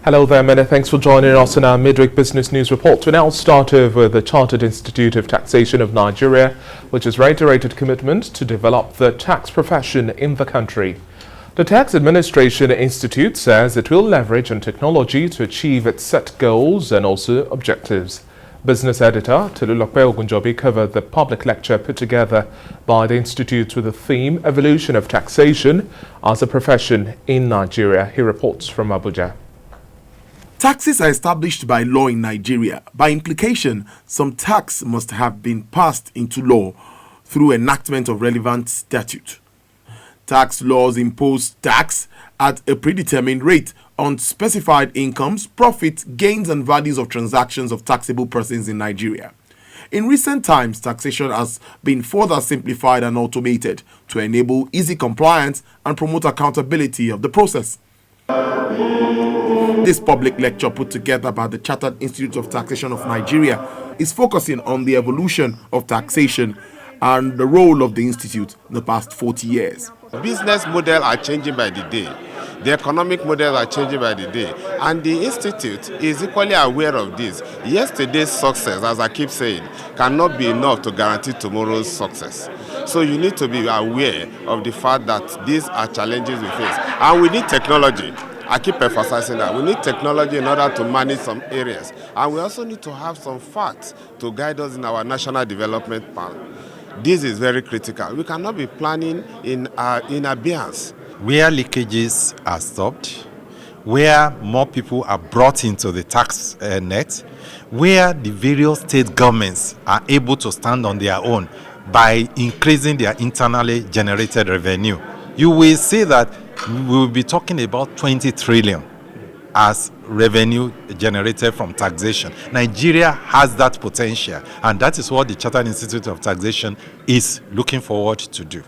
Hello there, many thanks for joining us in our midweek business news report. We now start with the Chartered Institute of Taxation of Nigeria, which has reiterated commitment to develop the tax profession in the country. The Tax Administration Institute says it will leverage on technology to achieve its set goals and also objectives. Business editor TolulopeOgunjobi covered the public lecture put together by the Institute with the theme Evolution of Taxation as a Profession in Nigeria. He reports from Abuja. Taxes are established by law in Nigeria. By implication, some tax must have been passed into law through enactment of relevant statute. Tax laws impose tax at a predetermined rate on specified incomes, profits, gains and values of transactions of taxable persons in Nigeria. In recent times, taxation has been further simplified and automated to enable easy compliance and promote accountability of the process. This public lecture put together by the Chartered Institute of Taxation of Nigeria is focusing on the evolution of taxation and the role of the institute in the past 40 years. Business models are changing by the day. The economic models are changing by the day. And the institute is equally aware of this. Yesterday's success, as I keep saying, cannot be enough to guarantee tomorrow's success. So you need to be aware of the fact that these are challenges we face. And we need technology. I keep emphasizing that. We need technology in order to manage some areas. And we also need to have some facts to guide us in our national development plan. This is very critical. We cannot be planning in abeyance. Where leakages are stopped, where more people are brought into the tax net, where the various state governments are able to stand on their own by increasing their internally generated revenue, you will see that we will be talking about 20 trillion as revenue generated from taxation. Nigeria has that potential, and that is what the Chartered Institute of Taxation is looking forward to do.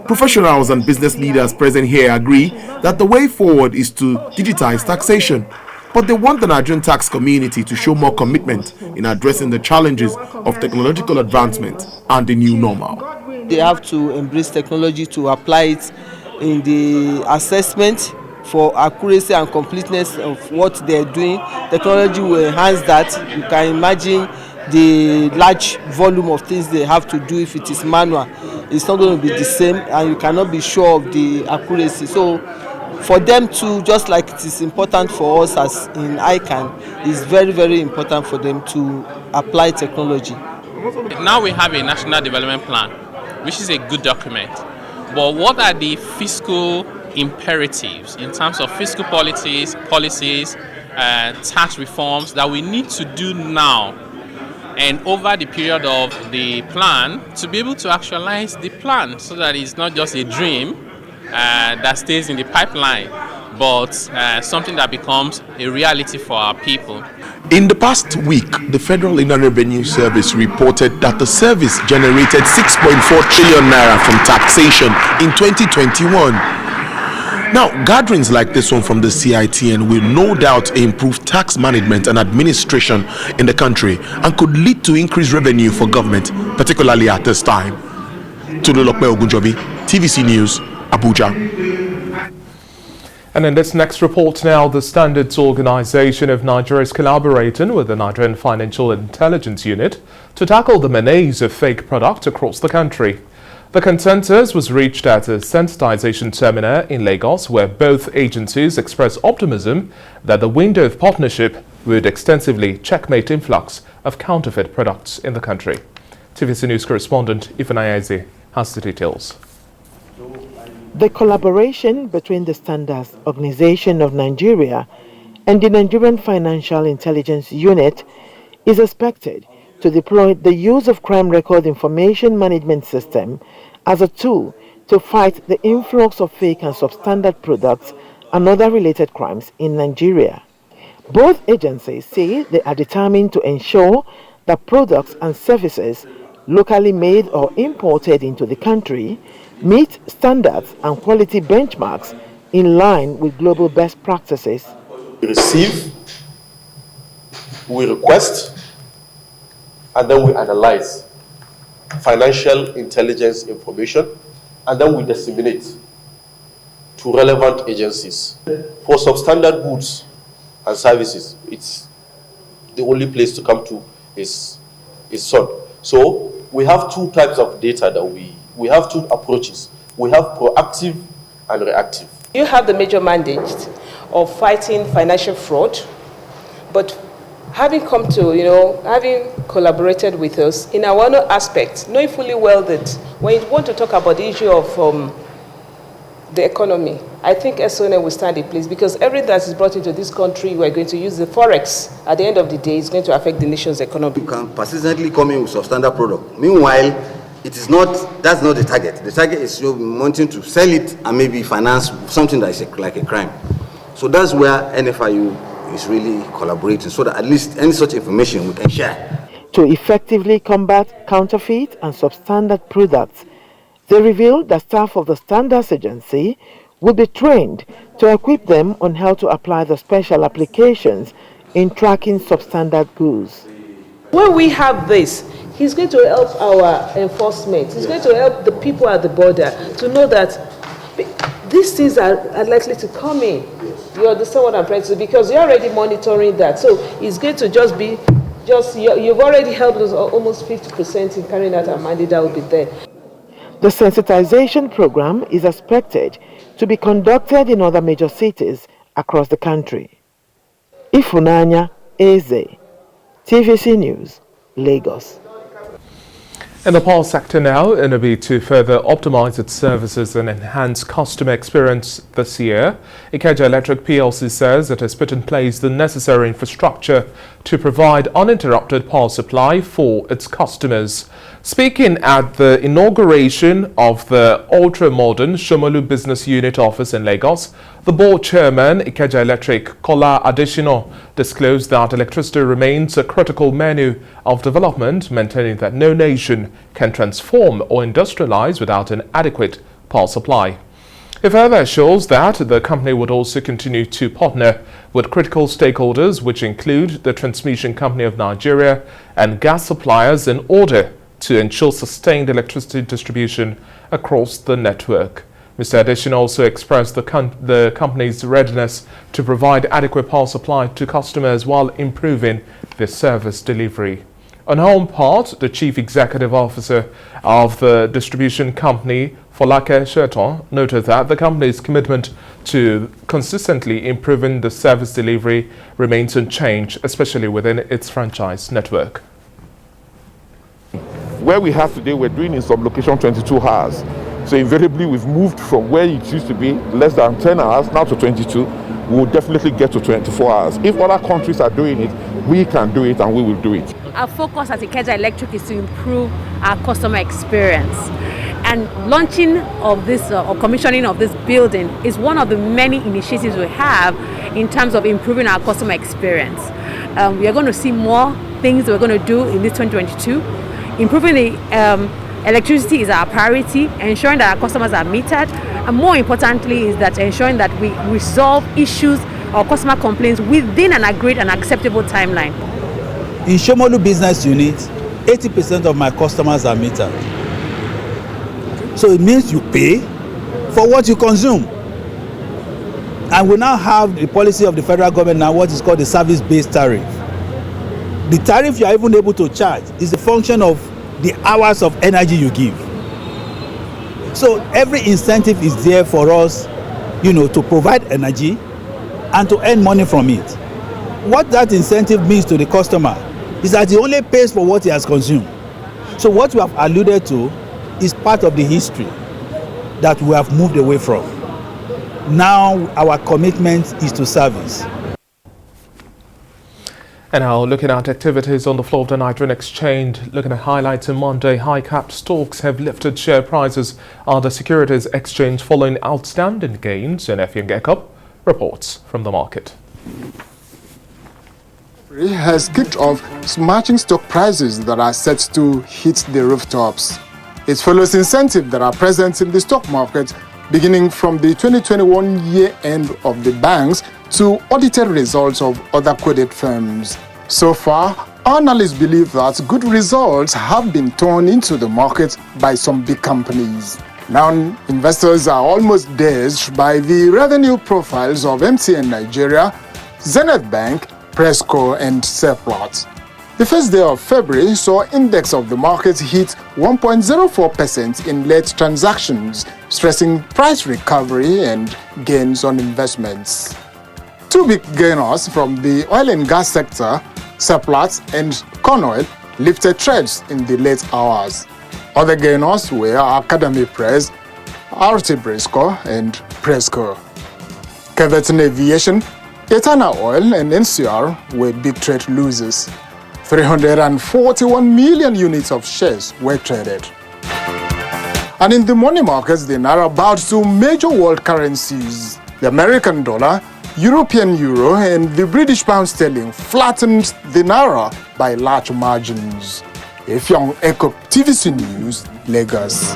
Professionals and business leaders present here agree that the way forward is to digitize taxation, but they want the Nigerian tax community to show more commitment in addressing the challenges of technological advancement and the new normal. They have to embrace technology to apply it in the assessment for accuracy and completeness of what they're doing. Technology will enhance that. You can imagine the large volume of things they have to do. If it is manual, it's not going to be the same, and you cannot be sure of the accuracy. So for them to, just like it is important for us as in ICAN, it's very, very important for them to apply technology. Now we have a national development plan, which is a good document. But what are the fiscal imperatives in terms of fiscal policies, tax reforms that we need to do now and over the period of the plan to be able to actualize the plan, so that it's not just a dream that stays in the pipeline, but something that becomes a reality for our people. In the past week, the Federal Inland Revenue Service reported that the service generated 6.4 trillion naira from taxation in 2021. Now, gatherings like this one from the CITN will no doubt improve tax management and administration in the country and could lead to increased revenue for government, particularly at this time. TolulopeOgunjobi, TVC News, Abuja. And in this next report now, the Standards Organization of Nigeria is collaborating with the Nigerian Financial Intelligence Unit to tackle the menace of fake products across the country. The consensus was reached at a sensitization seminar in Lagos, where both agencies expressed optimism that the window of partnership would extensively checkmate influx of counterfeit products in the country. TVC News correspondent Ibrahim has the details. The collaboration between the Standards Organization of Nigeria and the Nigerian Financial Intelligence Unit is expected to deploy the use of Crime Record Information Management System as a tool to fight the influx of fake and substandard products and other related crimes in Nigeria. Both agencies say they are determined to ensure that products and services locally made or imported into the country meet standards and quality benchmarks in line with global best practices. We receive, we request, and then we analyze financial intelligence information, and then we disseminate to relevant agencies. For substandard goods and services, it's the only place to come to is SON. So we have two types of data that we have two approaches. We have proactive and reactive. You have the major mandate of fighting financial fraud, but having come to, having collaborated with us in our own aspect, knowing fully well that when you want to talk about the issue of the economy, I think SOETAN will stand in place, because everything that is brought into this country, we're going to use the forex. At the end of the day, it's going to affect the nation's economy. You can persistently come in with substandard product. Meanwhile, that's not the target. The target is wanting to sell it and maybe finance something that is like a crime. So that's where NFIU is really collaborating, so that at least any such information we can share. To effectively combat counterfeit and substandard products, they revealed that staff of the Standards Agency will be trained to equip them on how to apply the special applications in tracking substandard goods. When we have this, he's going to help our enforcement. He's going to help the people at the border to know that these things are likely to come in. You understand what I'm trying to say? Because you're already monitoring that. So it's going to you've already helped us almost 50% in carrying out our mandate that will be there. The sensitization program is expected to be conducted in other major cities across the country. Ifunanya Eze, TVC News, Lagos. In the power sector now, in a bid to further optimize its services and enhance customer experience this year, KEJA Electric PLC says it has put in place the necessary infrastructure to provide uninterrupted power supply for its customers. Speaking at the inauguration of the ultra-modern Shomolu Business Unit office in Lagos, the board chairman, KEJA Electric, Kola Adesina, disclosed that electricity remains a critical menu of development, maintaining that no nation can transform or industrialize without an adequate power supply. It further assures that the company would also continue to partner with critical stakeholders, which include the Transmission Company of Nigeria and gas suppliers, in order to ensure sustained electricity distribution across the network. Mr. Adesina also expressed the company's readiness to provide adequate power supply to customers while improving their service delivery. On her own part, the Chief Executive Officer of the distribution company, FOLAKE, noted that the company's commitment to consistently improving the service delivery remains unchanged, especially within its franchise network. Where we have today, we're doing in some location 22 hours. So invariably, we've moved from where it used to be less than 10 hours now to 22. We will definitely get to 24 hours. If other countries are doing it, we can do it and we will do it. Our focus at KEJA Electric is to improve our customer experience. And launching of this or commissioning of this building is one of the many initiatives we have in terms of improving our customer experience. We are going to see more things we're going to do in this 2022. Improving the electricity is our priority, ensuring that our customers are metered, and more importantly is that ensuring that we resolve issues or customer complaints within an agreed and acceptable timeline. In Shomolu Business Unit, 80% of my customers are metered. So it means you pay for what you consume. And we now have the policy of the federal government now, what is called the service-based tariff. The tariff you are even able to charge is a function of the hours of energy you give. So every incentive is there for us, to provide energy and to earn money from it. What that incentive means to the customer is that he only pays for what he has consumed. So what we have alluded to is part of the history that we have moved away from. Now our commitment is to service. And now looking at activities on the floor of the Nigerian exchange, looking at highlights on Monday, high-capped stocks have lifted share prices on the Securities Exchange following outstanding gains in Effiong reports from the market. Has kicked off smashing stock prices that are set to hit the rooftops. It follows incentives that are present in the stock market, beginning from the 2021 year end of the banks to audited results of other quoted firms. So far, analysts believe that good results have been turned into the market by some big companies. Now, investors are almost dazed by the revenue profiles of MTN Nigeria, Zenith Bank, Presco, and Seplat. The first day of February saw index of the market hit 1.04% in late transactions, stressing price recovery and gains on investments. Two big gainers from the oil and gas sector, Seplat and Conoil, lifted trades in the late hours. Other gainers were Academy Press, RT Briscoe, and Presco. Keveton Aviation, Etana Oil, and NCR were big trade losers. 341 million units of shares were traded. And in the money markets, the Naira bowed to major world currencies. The American dollar, European euro, and the British pound sterling flattened the Naira by large margins. Efyong Echo, TVC News, Lagos.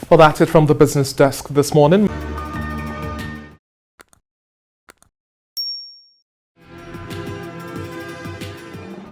Well, that's it from the business desk this morning.